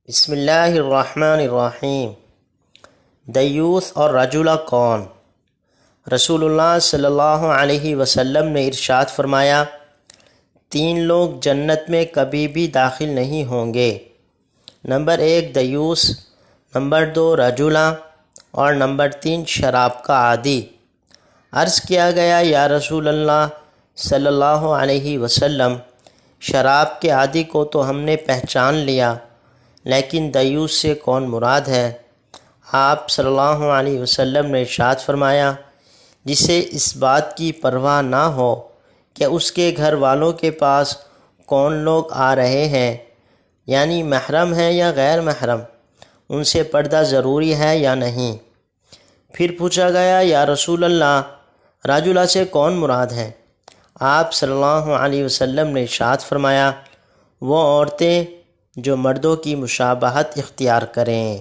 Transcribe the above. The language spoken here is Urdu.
بسم اللہ الرحمن الرحیم۔ دیوث اور رجولہ کون؟ رسول اللہ صلی اللہ علیہ وسلم نے ارشاد فرمایا، 3 لوگ جنت میں کبھی بھی داخل نہیں ہوں گے۔ نمبر 1 دیوث، نمبر 2 رجولہ اور نمبر 3 شراب کا عادی۔ عرض کیا گیا، یا رسول اللہ صلی اللہ علیہ وسلم، شراب کے عادی کو تو ہم نے پہچان لیا، لیکن دیوث سے کون مراد ہے؟ آپ صلی اللہ علیہ وسلم نے ارشاد فرمایا، جسے اس بات کی پرواہ نہ ہو کہ اس کے گھر والوں کے پاس کون لوگ آ رہے ہیں، یعنی محرم ہیں یا غیر محرم، ان سے پردہ ضروری ہے یا نہیں۔ پھر پوچھا گیا، یا رسول اللہ، رجولہ سے کون مراد ہے؟ آپ صلی اللہ علیہ وسلم نے ارشاد فرمایا، وہ عورتیں جو مردوں کی مشابہت اختیار کریں۔